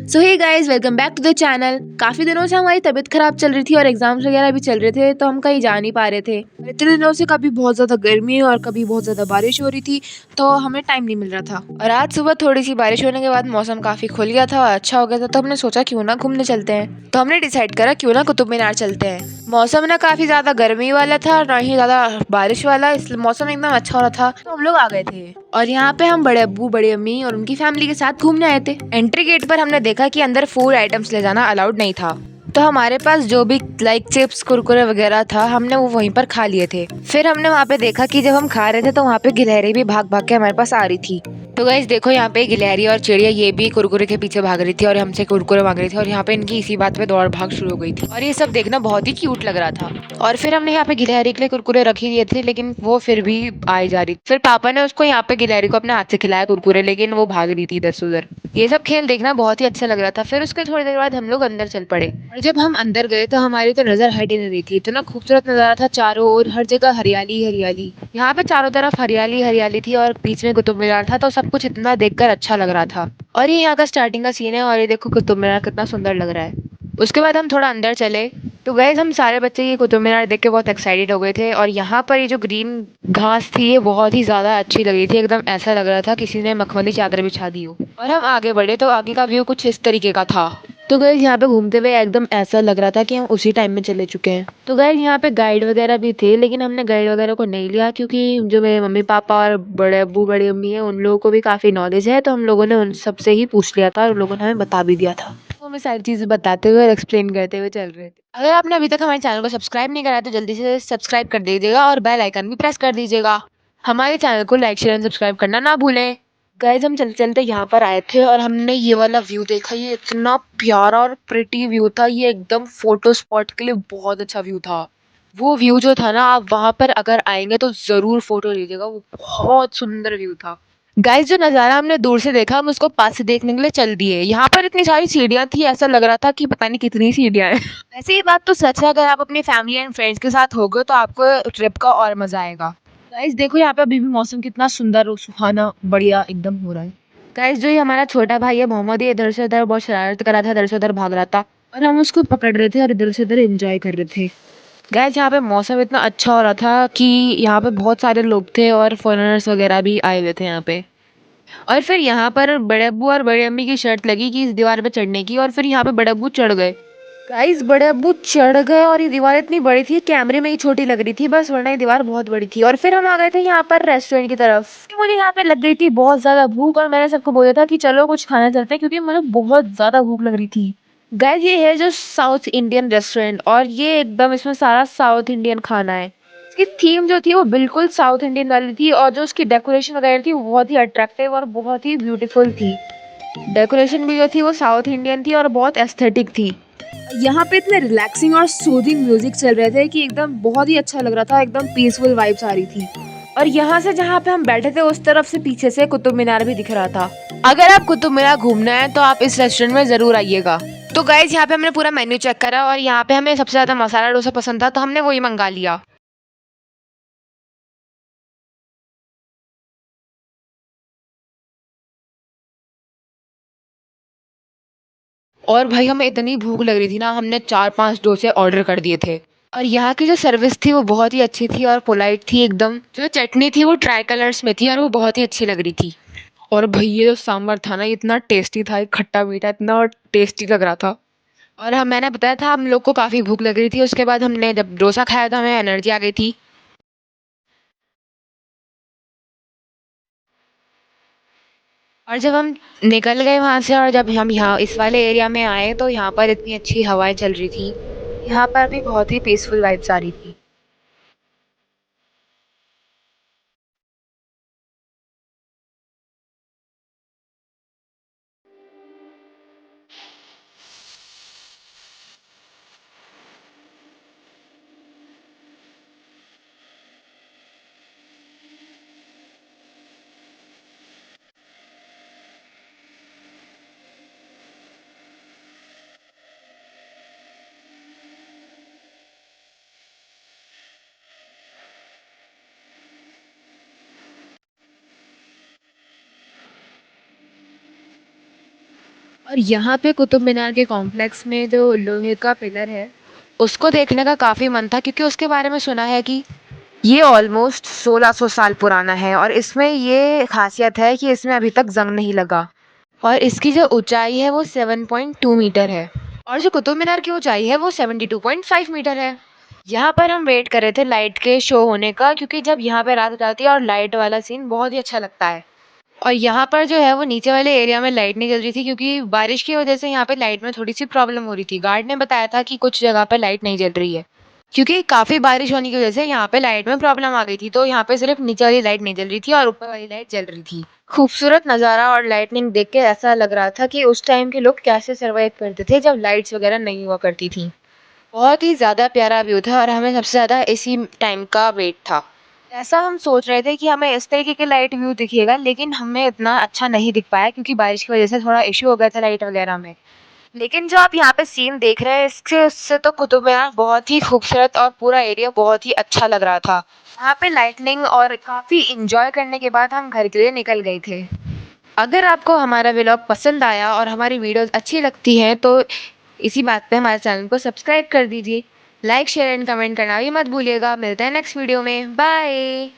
So hey guys, welcome back to the channel. काफी दिनों से हमारी तबीयत खराब चल रही थी और एग्जाम्स वगैरह भी चल रहे थे, तो हम कहीं जा नहीं पा रहे थे। और इतने दिनों से कभी बहुत ज्यादा गर्मी और कभी बहुत ज्यादा बारिश हो रही थी, तो हमें टाइम नहीं मिल रहा था। और आज सुबह थोड़ी सी बारिश होने के बाद मौसम काफी खुल गया था और अच्छा हो गया था, तो हमने सोचा क्यों ना घूमने चलते हैं। तो हमने डिसाइड करा क्यों ना कुतुब मीनार चलते हैं। मौसम ना काफी ज्यादा गर्मी वाला था, ना ही ज्यादा बारिश वाला, इसलिए मौसम एकदम अच्छा हो रहा था, तो हम लोग आ गए थे। और यहाँ पे हम बड़े अब्बू, बड़ी अम्मी और उनकी फैमिली के साथ घूमने आए थे। एंट्री गेट पर हमने देखा कि अंदर फूड आइटम्स ले जाना अलाउड नहीं था, तो हमारे पास जो भी लाइक चिप्स कुरकुरे वगैरह था, हमने वो वहीं पर खा लिए थे। फिर हमने वहाँ पे देखा कि जब हम खा रहे थे तो वहाँ पे गिलहरी भी भाग भाग के हमारे पास आ रही थी। तो गाइस देखो, यहाँ पे गिलहरी और चिड़िया ये भी कुरकुरे के पीछे भाग रही थी और हमसे कुरकुरे मांग रही थी, और यहाँ पे इनकी इसी बात पे दौड़ भाग शुरू हो गई थी, और ये सब देखना बहुत ही क्यूट लग रहा था। और फिर हमने यहाँ पे गिलहरी के लिए कुरकुरे रख ही दिए थे, लेकिन वो फिर भी आई जा रही। फिर पापा ने उसको यहाँ पे गिलहरी को अपने हाथ से खिलाया कुरकुरे, लेकिन वो भाग रही थी इधर से उधर। ये सब खेल देखना बहुत ही अच्छा लग रहा था। फिर उसके थोड़ी देर बाद हम लोग अंदर चल पड़े, और जब हम अंदर गए तो हमारी तो नजर हट ही नहीं रही थी। इतना खूबसूरत नजारा था, चारों ओर हर जगह हरियाली ही हरियाली। यहाँ पे चारों तरफ हरियाली हरियाली थी और बीच में कुतुब मीनार था, तो सब कुछ इतना देखकर अच्छा लग रहा था। और ये यहाँ का स्टार्टिंग का सीन है, और ये देखो कुतुब मीनार कितना सुंदर लग रहा है। उसके बाद हम थोड़ा अंदर चले, तो गए हम सारे बच्चे ये कुतुब मीनार देख के बहुत एक्साइटेड हो गए थे। और यहाँ पर ये जो ग्रीन घास थी, ये बहुत ही ज्यादा अच्छी लग रही थी। एकदम ऐसा लग रहा था किसी ने मखमली चादर बिछा दी हो। और हम आगे बढ़े तो आगे का व्यू कुछ इस तरीके का था। तो गए यहाँ पे घूमते हुए एकदम ऐसा लग रहा था कि हम उसी टाइम में चले चुके हैं। तो गए यहाँ पे गाइड वगैरह भी थे, लेकिन हमने गाइड वगैरह को नहीं लिया, क्योंकि जो मेरे मम्मी पापा और बड़े अब्बू बड़ी अम्मी है, उन लोगों को भी काफी नॉलेज है, तो हम लोगों ने उन सबसे ही पूछ लिया था और उन लोगों ने हमें बता भी दिया था। तो हमें सारी चीजें बताते हुए और एक्सप्लेन करते हुए चल रहे थे। अगर आपने अभी तक हमारे चैनल को सब्सक्राइब नहीं करा तो जल्दी से सब्सक्राइब कर दीजिएगा और बेल आइकन भी प्रेस कर दीजिएगा। हमारे चैनल को लाइक शेयर एंड सब्सक्राइब करना ना भूलें। गाइज हम चलते चलते यहाँ पर आए थे और हमने ये वाला व्यू देखा। ये इतना प्यारा और प्रिटी व्यू था, ये एकदम फोटो स्पॉट के लिए बहुत अच्छा व्यू था। वो व्यू जो था ना, आप वहां पर अगर आएंगे तो जरूर फोटो लीजिएगा, वो बहुत सुंदर व्यू था। गाइस जो नजारा हमने दूर से देखा, हम उसको पास से देखने के लिए चल दिए। यहाँ पर इतनी सारी सीढ़ियां थी, ऐसा लग रहा था कि पता नहीं कितनी सीढ़ियां हैं। वैसे ये बात तो सच है, अगर आप अपनी फैमिली एंड फ्रेंड्स के साथ होगे तो आपको ट्रिप का और मजा आएगा। गाइस देखो, यहाँ पे अभी भी मौसम कितना सुंदर और सुहाना बढ़िया एकदम हो रहा है। गाइस जो ये हमारा छोटा भाई है मोहम्मद, ये इधर से उधर बहुत शरारत कर रहा था, इधर से उधर भाग रहा था, और हम उसको पकड़ रहे थे और इधर से उधर एंजॉय कर रहे थे। गाइस यहाँ पे मौसम इतना अच्छा हो रहा था कि यहाँ पे बहुत सारे लोग थे और फॉरेनर्स वगैरह भी आए हुए थे यहाँ पे। और फिर यहाँ पर बड़े अब्बू और बड़े अम्मी की शर्त लगी कि इस दीवार पे चढ़ने की, और फिर यहाँ पे बड़े अब्बू चढ़ गए। गाइस बड़े अब्बू चढ़ गए और ये दीवार इतनी बड़ी थी, कैमरे में ही छोटी लग रही थी बस, वरना ये दीवार बहुत बड़ी थी। और फिर हम आ गए थे यहाँ पर रेस्टोरेंट की तरफ। मुझे यहाँ पे लग गई थी बहुत ज्यादा भूख, और मैंने सबको बोला था कि चलो कुछ खाना चलते हैं, क्योंकि मुझे बहुत ज्यादा भूख लग रही थी। गाइस ये है जो साउथ इंडियन रेस्टोरेंट, और ये एकदम इसमें सारा साउथ इंडियन खाना है। इसकी थीम जो थी वो बिल्कुल साउथ इंडियन वाली थी, और जो उसकी डेकोरेशन वगैरह थी वो बहुत ही अट्रैक्टिव और बहुत ही ब्यूटीफुल थी। डेकोरेशन भी जो थी वो साउथ इंडियन थी और बहुत एस्थेटिक थी। यहाँ पे इतने रिलैक्सिंग और सूदिंग म्यूजिक चल रहे थे कि एकदम बहुत ही अच्छा लग रहा था, एकदम पीसफुल वाइब्स आ रही थी। और यहाँ से जहाँ पे हम बैठे थे उस तरफ से पीछे से कुतुब मीनार भी दिख रहा था। अगर आप कुतुब मीनार घूमना है तो आप इस रेस्टोरेंट में जरूर आइएगा। तो गाइज यहाँ पे हमने पूरा मेन्यू चेक करा, और यहाँ पे हमें सबसे ज्यादा मसाला डोसा पसंद था, तो हमने वही मंगा लिया। और भाई हमें इतनी भूख लग रही थी ना, हमने 4-5 डोसे ऑर्डर कर दिए थे। और यहाँ की जो सर्विस थी वो बहुत ही अच्छी थी और पोलाइट थी एकदम। जो चटनी थी वो ट्राई कलर्स में थी और वो बहुत ही अच्छी लग रही थी। और भाई ये जो सांभर था ना, ये इतना टेस्टी था, ये खट्टा मीठा इतना टेस्टी लग रहा था। और हम मैंने बताया था हम लोग को काफ़ी भूख लग रही थी, उसके बाद हमने जब डोसा खाया था हमें एनर्जी आ गई थी। और जब हम निकल गए वहाँ से और जब हम यहाँ इस वाले एरिया में आए तो यहाँ पर इतनी अच्छी हवाएं चल रही थी, यहाँ पर भी बहुत ही पीसफुल वाइब्स आ रही थी। और यहाँ पे कुतुब मीनार के कॉम्प्लेक्स में जो लोहे का पिलर है, उसको देखने का काफ़ी मन था क्योंकि उसके बारे में सुना है कि ये ऑलमोस्ट 1600 साल पुराना है और इसमें ये ख़ासियत है कि इसमें अभी तक ज़ंग नहीं लगा और इसकी जो ऊँचाई है वो 7.2 मीटर है और जो कुतुब मीनार की ऊँचाई है वो 72.5 मीटर है। यहाँ पर हम वेट कर रहे थे लाइट के शो होने का क्योंकि जब यहाँ पे रात हो जाती है और लाइट वाला सीन बहुत ही अच्छा लगता है। और यहाँ पर जो है वो नीचे वाले एरिया में लाइट नहीं जल रही थी क्योंकि बारिश की वजह से यहाँ पे लाइट में थोड़ी-सी प्रॉब्लम हो रही थी। गार्ड ने बताया था कि कुछ जगह पे लाइट नहीं जल रही है। क्योंकि काफ़ी बारिश होने की वजह से यहाँ पे लाइट में प्रॉब्लम आ गई थी, तो यहाँ पे सिर्फ़ नीचे वाली लाइट नहीं जल रही थी और ऊपर वाली लाइट जल रही थी। खूबसूरत नज़ारा और लाइटनिंग देख के ऐसा लग रहा था कि उस टाइम के लोग कैसे सर्वाइव करते थे जब लाइट्स वगैरह नहीं हुआ करती थी। बहुत ही ज़्यादा प्यारा व्यू था और हमें सबसे ज़्यादा इसी टाइम का वेट था। ऐसा हम सोच रहे थे कि हमें इस तरीके के लाइट व्यू दिखेगा लेकिन हमें इतना अच्छा नहीं दिख पाया क्योंकि बारिश की वजह से थोड़ा इश्यू हो गया था लाइट वगैरह में। लेकिन जो आप यहाँ पे सीन देख रहे हैं इससे उससे तो कुतुब मीनार बहुत ही खूबसूरत और पूरा एरिया बहुत ही अच्छा लग रहा था। यहाँ पे लाइटनिंग और काफ़ी एंजॉय करने के बाद हम घर के लिए निकल गए थे। अगर आपको हमारा व्लॉग पसंद आया और हमारी वीडियोस अच्छी लगती हैं तो इसी बात पे हमारे चैनल को सब्सक्राइब कर दीजिए। लाइक शेयर एंड कमेंट करना भी मत भूलिएगा। मिलते हैं नेक्स्ट वीडियो में। बाय।